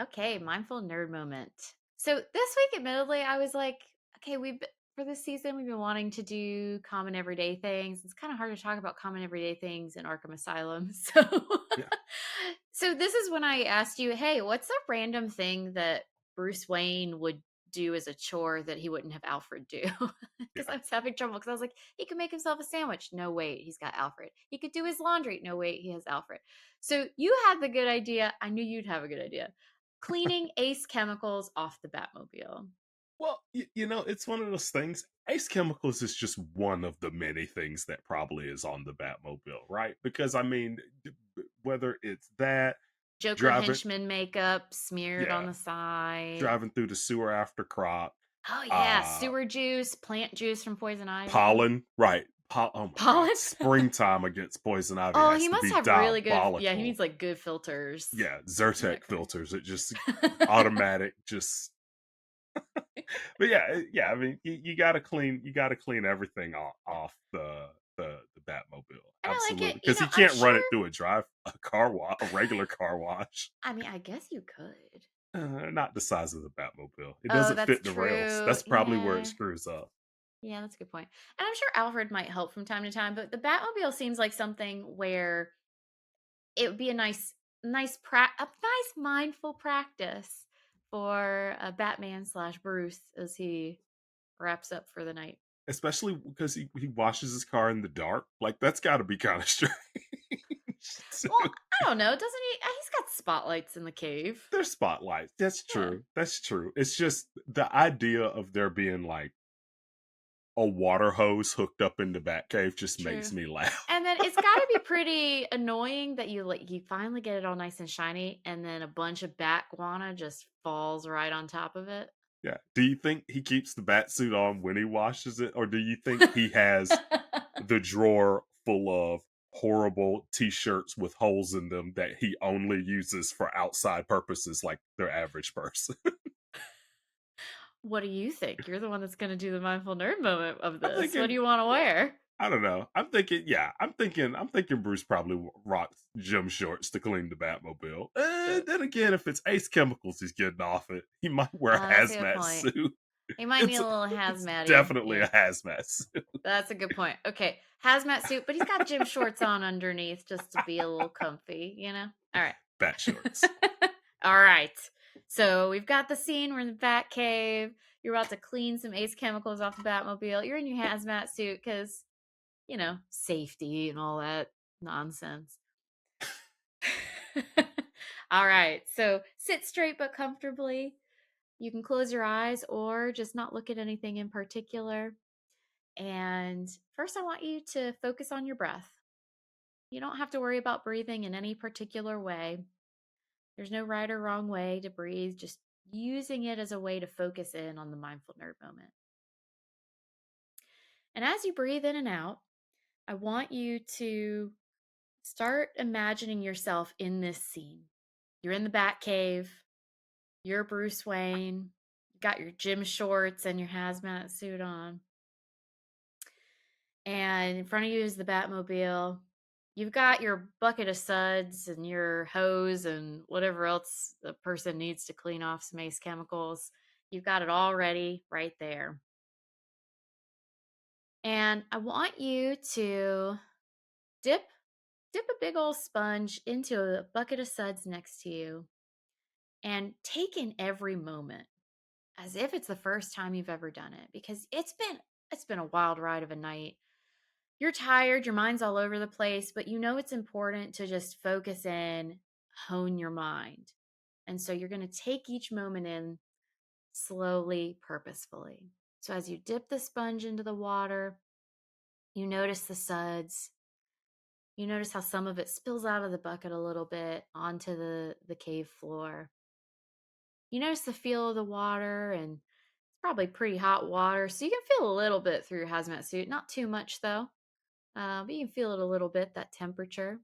Okay, mindful nerd moment. So this week, admittedly, I was like, okay, for this season, we've been wanting to do common everyday things. It's kind of hard to talk about common everyday things in Arkham Asylum. Yeah. So this is when I asked you, hey, what's a random thing that Bruce Wayne would do as a chore that he wouldn't have Alfred do? Because Yeah. I was having trouble. Because I was like, he could make himself a sandwich. No, wait, he's got Alfred. He could do his laundry. No, wait, he has Alfred. So you had the good idea. I knew you'd have a good idea. Cleaning Ace chemicals off the Batmobile. Well, it's one of those things. Ace Chemicals is just one of the many things that probably is on the Batmobile, right? Because I mean, whether it's that Joker driving, henchman makeup smeared on yeah, the side. driving through the sewer after crop, Oh yeah, uh, sewer juice, plant juice from poison ivy. pollen, right? Oh my God, Pollen. springtime against poison ivy Oh, has he to must be have really good. Yeah, he diabolical. needs like good filters. Yeah, Isn't Zyrtec that crazy? filters. It just automatic, just but yeah. I mean, you got to clean everything off the Batmobile. And I like Absolutely, it. because he I'm can't run it sure. through a car wash, a regular car wash. I mean, I guess you could. Not the size of the Batmobile. It Oh, doesn't that's fit the rails. true. That's probably where it Yeah. screws up. Yeah, that's a good point. And I'm sure Alfred might help from time to time, but the Batmobile seems like something where it would be a nice mindful practice for a Batman slash Bruce as he wraps up for the night. Especially because he washes his car in the dark. Like that's got to be kind of strange. Well, I don't know. Doesn't he? He's got spotlights in the cave. There's spotlights. That's Yeah, true. That's true. It's just the idea of there being like a water hose hooked up in the Batcave just makes true. me laugh. And then it's got to be pretty annoying that you finally get it all nice and shiny, and then a bunch of bat guana just falls right on top of it. Yeah. Do you think he keeps the bat suit on when he washes it, or do you think he has the drawer full of horrible t-shirts with holes in them that he only uses for outside purposes like their average person? What do you think? You're the one that's going to do the mindful nerd moment of I'm this. What do thinking, you want to wear? I don't know. I'm thinking Bruce probably rocks gym shorts to clean the Batmobile. Good. Then again, if it's Ace Chemicals he's getting off it, he might wear a That's a good hazmat point. suit. He might need It's a little it's hazmat. definitely Yeah, a hazmat suit. that's a good point. Okay, hazmat suit, but he's got gym shorts on underneath just to be a little comfy, you know? All right. Bat shorts. All right. So we've got the scene. We're in the Bat Cave. You're about to clean some Ace chemicals off the Batmobile. You're in your hazmat suit because, safety and all that nonsense. All right. So sit straight but comfortably. You can close your eyes or just not look at anything in particular. And first, I want you to focus on your breath. You don't have to worry about breathing in any particular way. There's no right or wrong way to breathe, just using it as a way to focus in on the mindful nerd moment. And as you breathe in and out, I want you to start imagining yourself in this scene. You're in the Batcave, you're Bruce Wayne, you got your gym shorts and your hazmat suit on, and in front of you is the Batmobile. You've got your bucket of suds and your hose and whatever else the person needs to clean off some Ace chemicals. You've got it all ready right there. And I want you to dip dip a big old sponge into a bucket of suds next to you and take in every moment as if it's the first time you've ever done it because it's been a wild ride of a night. You're tired, your mind's all over the place, but you know it's important to just focus in, hone your mind. And so you're going to take each moment in slowly, purposefully. So as you dip the sponge into the water, you notice the suds. You notice how some of it spills out of the bucket a little bit onto the cave floor. You notice the feel of the water, and it's probably pretty hot water, so you can feel a little bit through your hazmat suit. Not too much though, but you can feel it a little bit, that temperature.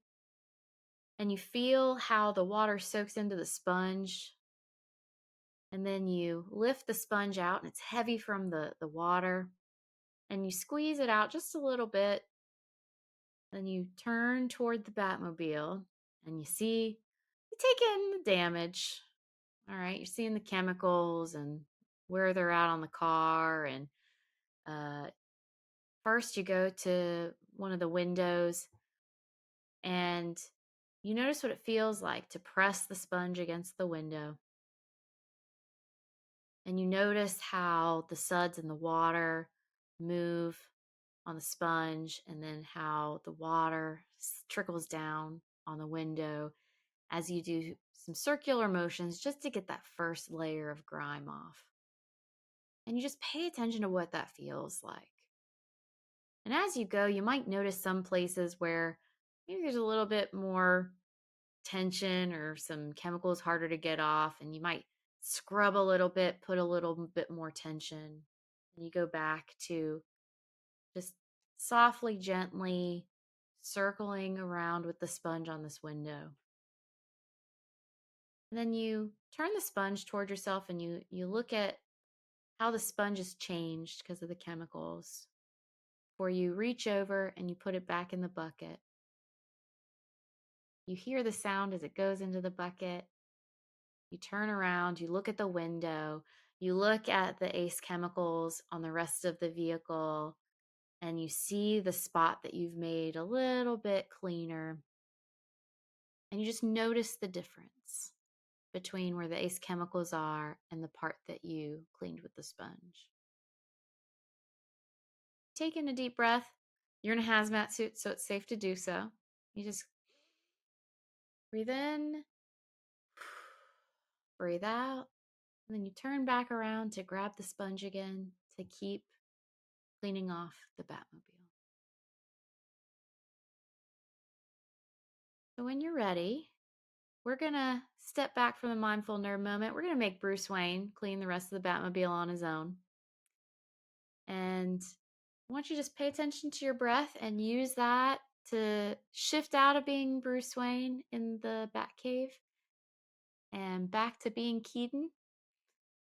And you feel how the water soaks into the sponge. And then you lift the sponge out, and it's heavy from the water. And you squeeze it out just a little bit. Then you turn toward the Batmobile, and you take in the damage All right, you're seeing the chemicals and where they're at on the car. And uh, first, you go to one of the windows and you notice what it feels like to press the sponge against the window. And you notice how the suds in the water move on the sponge, and then how the water trickles down on the window as you do some circular motions just to get that first layer of grime off. And you just pay attention to what that feels like. And as you go, you might notice some places where maybe there's a little bit more tension or some chemicals harder to get off, and you might scrub a little bit, put a little bit more tension. And you go back to just softly, gently circling around with the sponge on this window. And then you turn the sponge toward yourself and you look at how the sponge has changed because of the chemicals. Before you reach over and you put it back in the bucket. You hear the sound as it goes into the bucket. You turn around, you look at the window, you look at the ACE chemicals on the rest of the vehicle, and you see the spot that you've made a little bit cleaner. And you just notice the difference between where the ACE chemicals are and the part that you cleaned with the sponge. Take in a deep breath. You're in a hazmat suit, so it's safe to do so. You just breathe in, breathe out, and then you turn back around to grab the sponge again to keep cleaning off the Batmobile. So when you're ready, we're going to step back from the mindful nerd moment. We're going to make Bruce Wayne clean the rest of the Batmobile on his own. And I want you to just pay attention to your breath and use that to shift out of being Bruce Wayne in the Batcave and back to being Keaton.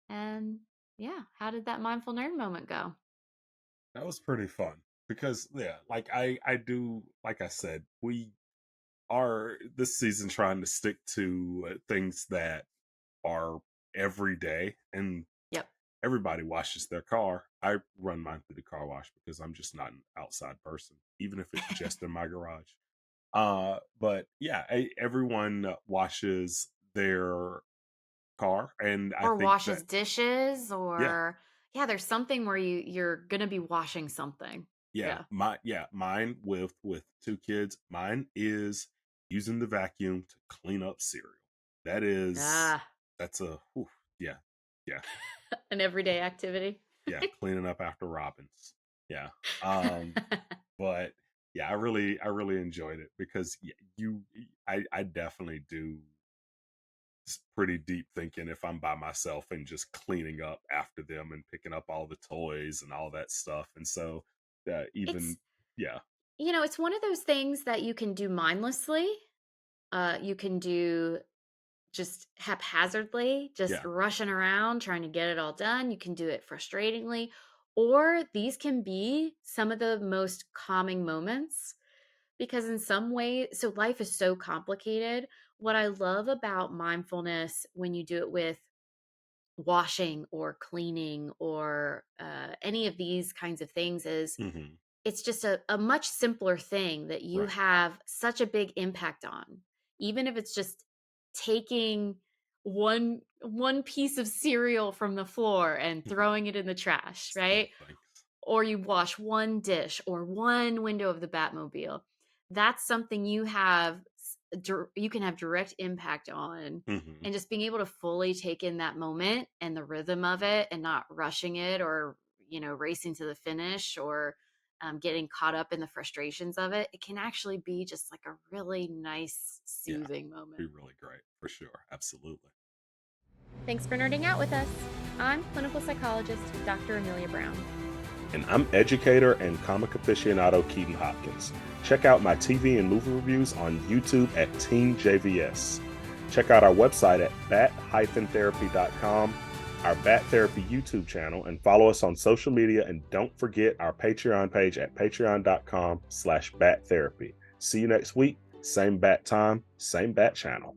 And yeah, how did that mindful nerd moment go? That was pretty fun because yeah, like I do like I said, we are this season trying to stick to things that are every day, and Yep. everybody washes their car. I run mine through the car wash because I'm just not an outside person, even if it's just in my garage. But yeah, everyone washes their car, and I Or think that washes dishes, yeah, or yeah, there's something where you're gonna be washing something. Yeah. mine with two kids, mine is using the vacuum to clean up cereal. That is Ah, that's a whew, yeah, yeah, an everyday activity. yeah, cleaning up after Robbins. Yeah. Um but yeah, I really enjoyed it because I definitely do pretty deep thinking if I'm by myself and just cleaning up after them and picking up all the toys and all that stuff. And so It's even yeah, it's one of those things that you can do mindlessly. You can do just haphazardly, just yeah, rushing around trying to get it all done. You can do it frustratingly, or these can be some of the most calming moments because in some way, so life is so complicated. What I love about mindfulness when you do it with washing or cleaning or any of these kinds of things is hmm, it's just a much simpler thing that you right, have such a big impact on, even if it's just taking one piece of cereal from the floor and throwing it in the trash, simple right? things. Or you wash one dish or one window of the Batmobile. That's something you have you can have direct impact on. Hmm. And just being able to fully take in that moment and the rhythm of it and not rushing it or racing to the finish or getting caught up in the frustrations of it, it can actually be just like a really nice Yeah, soothing moment. be really great for sure. Absolutely. Thanks for nerding out with us. I'm clinical psychologist Dr. Amelia Brown. And I'm educator and comic aficionado Keaton Hopkins. Check out my TV and movie reviews on YouTube at Team JVS. Check out our website at bat-therapy.com, our Bat Therapy YouTube channel, and follow us on social media. And don't forget our Patreon page at patreon.com/battherapy. See you next week. Same bat time, same bat channel.